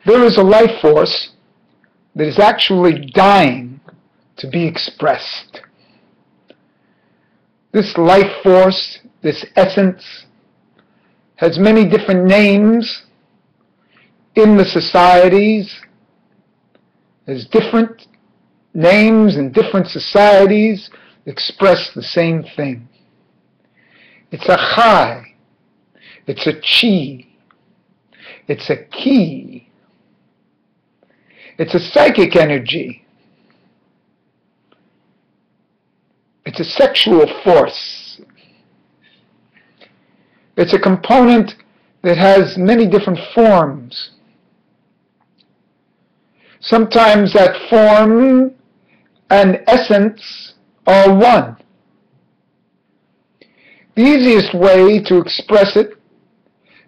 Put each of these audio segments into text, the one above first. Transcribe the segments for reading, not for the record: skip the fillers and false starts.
there is a life force that is actually dying to be expressed. This life force, this essence, has many different names in the societies, has different names in different societies express the same thing. It's a chai, it's a chi, it's a ki, it's a psychic energy, it's a sexual force. It's a component that has many different forms. Sometimes that form and essence are one. The easiest way to express it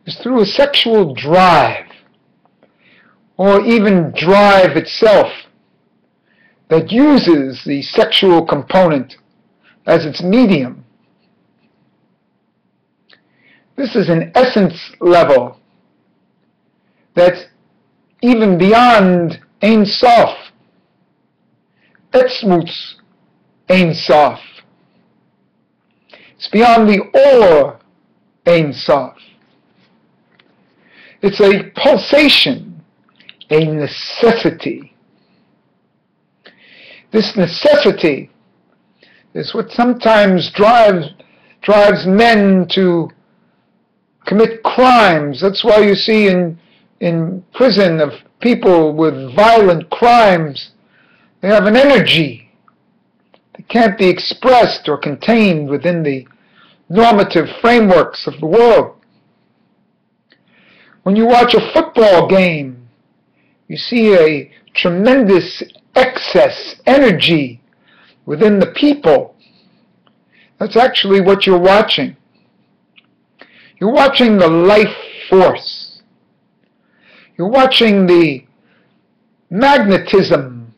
is through a sexual drive, or even drive itself, that uses the sexual component as its medium. This is an essence level that's even beyond Ein Sof, Etzmutz Ein Sof. It's beyond the Or Ein Sof. It's a pulsation, a necessity. This necessity is what sometimes drives men to commit crimes. That's why you see in prison of people with violent crimes, they have an energy that can't be expressed or contained within the normative frameworks of the world. When you watch a football game, you see a tremendous excess energy within the people. That's actually what you're watching. You're watching the life force. You're watching the magnetism,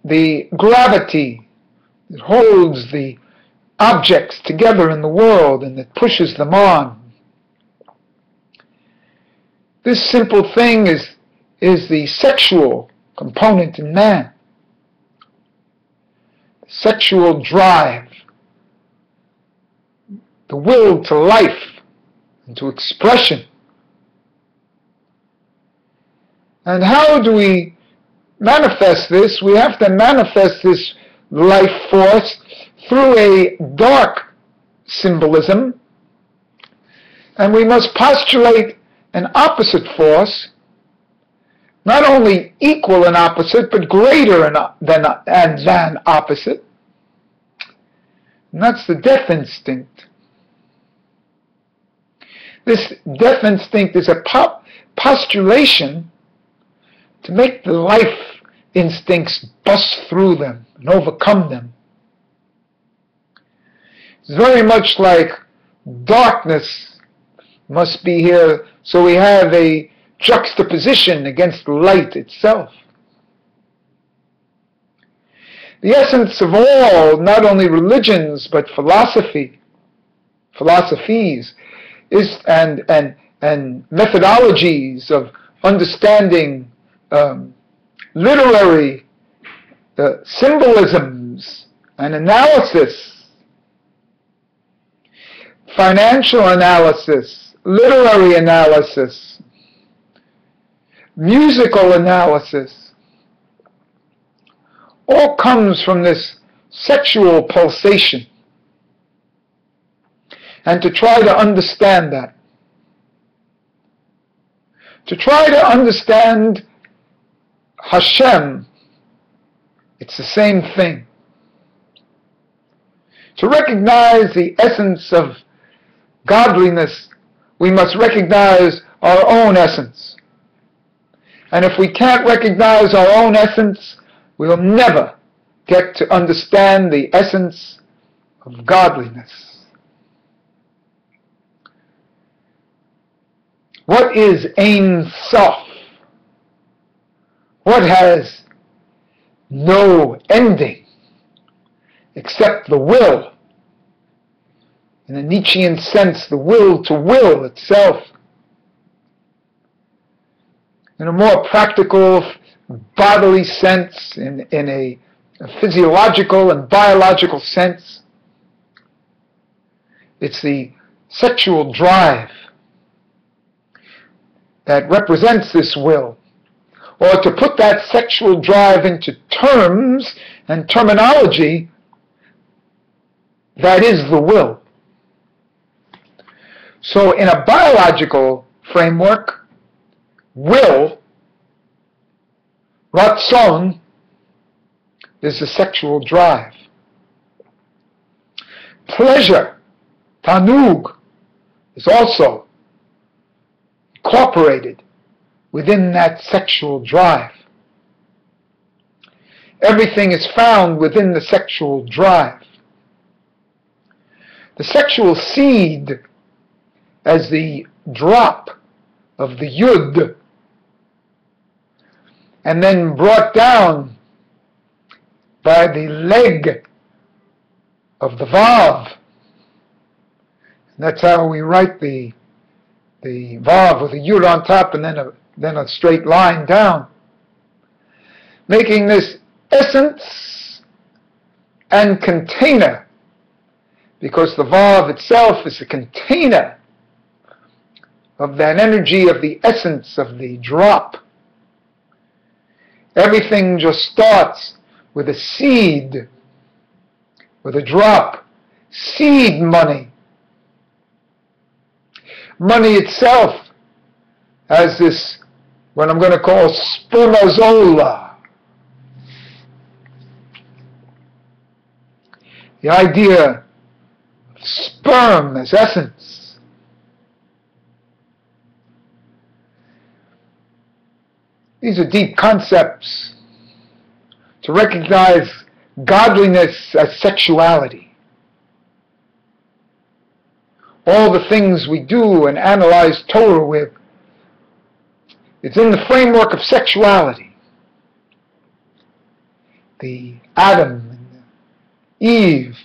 the gravity that holds the objects together in the world and that pushes them on. This simple thing is the sexual component in man. Sexual drive, the will to life and to expression. And how do we manifest this? We have to manifest this life force through a dark symbolism, and we must postulate an opposite force, not only equal and opposite, but greater than opposite. And that's the death instinct. This death instinct is a postulation to make the life instincts bust through them and overcome them. It's very much like darkness must be here, so we have a juxtaposition against light itself. The essence of all, not only religions, but philosophies, is and methodologies of understanding literary symbolisms and analysis, financial analysis, literary analysis, musical analysis, all comes from this sexual pulsation. And to try to understand that, to try to understand Hashem, it's the same thing. To recognize the essence of godliness, we must recognize our own essence. And if we can't recognize our own essence, we'll never get to understand the essence of godliness. What is Ein Sof? What has no ending except the will? In the Nietzschean sense, the will to will itself. in a more practical, bodily sense, in a physiological and biological sense. It's the sexual drive that represents this will. Or to put that sexual drive into terms and terminology, that is the will. So in a biological framework, will, ratzon, is the sexual drive. Pleasure, tanug, is also incorporated within that sexual drive. Everything is found within the sexual drive. The sexual seed, as the drop of the yud, and then brought down by the leg of the vav. And that's how we write the vav with a yud on top and then a straight line down, making this essence and container, because the vav itself is a container of that energy of the essence of the drop. Everything just starts with a seed, with a drop, seed money. Money itself has this, what I'm going to call spermazola. The idea of sperm as essence. These are deep concepts to recognize godliness as sexuality. All the things we do and analyze Torah with, it's in the framework of sexuality. The Adam and Eve,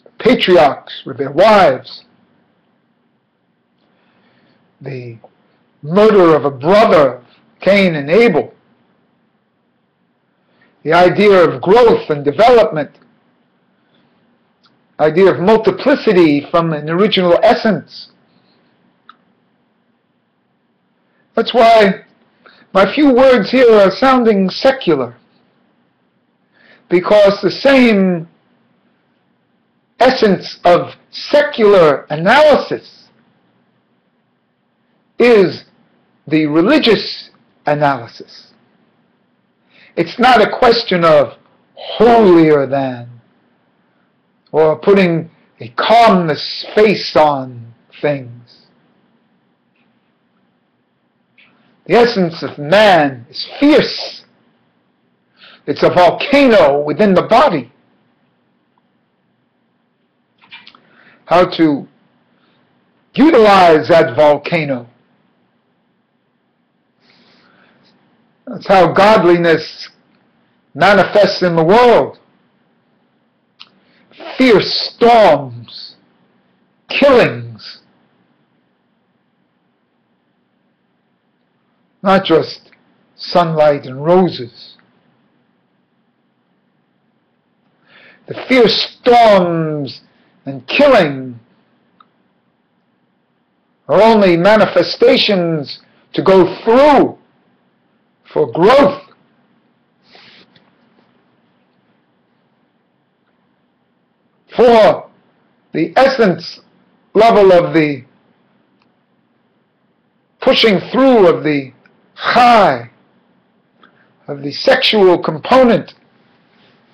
the patriarchs with their wives, the murder of a brother, Cain and Abel, the idea of growth and development, idea of multiplicity from an original essence. That's why my few words here are sounding secular, because the same essence of secular analysis is the religious analysis. It's not a question of holier than, or putting a calmness face on things. The essence of man is fierce. It's a volcano within the body. How to utilize that volcano. That's how godliness manifests in the world. Fierce storms, killings, not just sunlight and roses. The fierce storms and killing are only manifestations to go through for growth. For the essence level of the pushing through of the chai, of the sexual component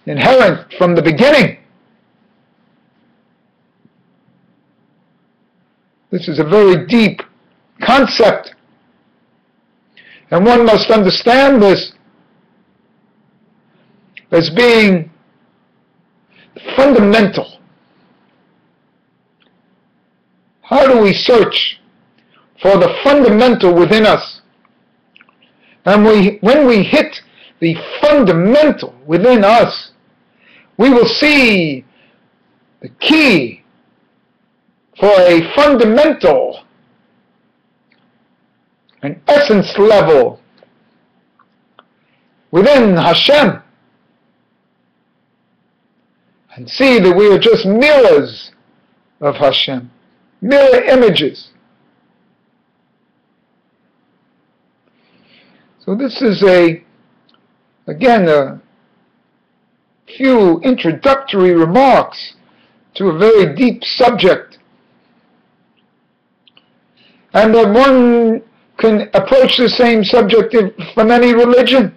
inherent from the beginning. This is a very deep concept, and one must understand this as being fundamental. How do we search for the fundamental within us? And when we hit the fundamental within us, we will see the key for a fundamental an essence level within Hashem, and see that we are just mirrors of Hashem, mirror images. So this is again a few introductory remarks to a very deep subject, and that one can approach the same subject from any religion,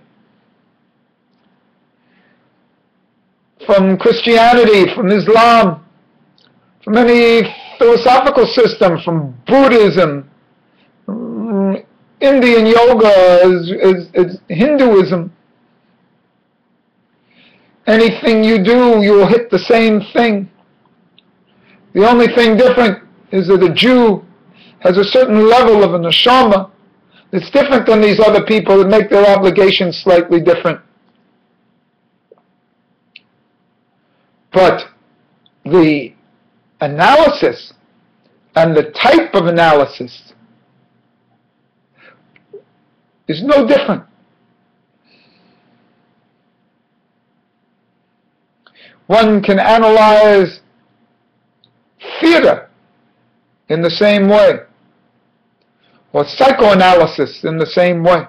from Christianity, from Islam, from any philosophical system, from Buddhism, Indian yoga, is Hinduism. Anything you do, you will hit the same thing. The only thing different is that a Jew has a certain level of a neshama that's different than these other people that make their obligations slightly different. But the analysis and the type of analysis is no different. One can analyze theater in the same way, or psychoanalysis in the same way.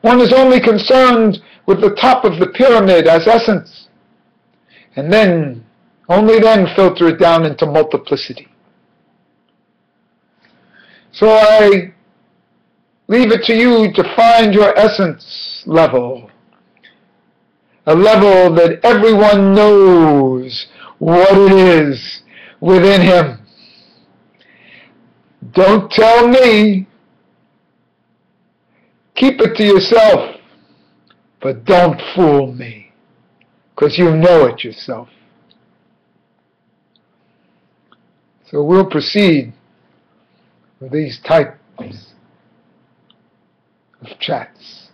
One is only concerned with the top of the pyramid as essence, and then, only then filter it down into multiplicity. So I leave it to you to find your essence level, a level that everyone knows what it is within him. Don't tell me. Keep it to yourself, but don't fool me, because you know it yourself. So we'll proceed with these types of chats.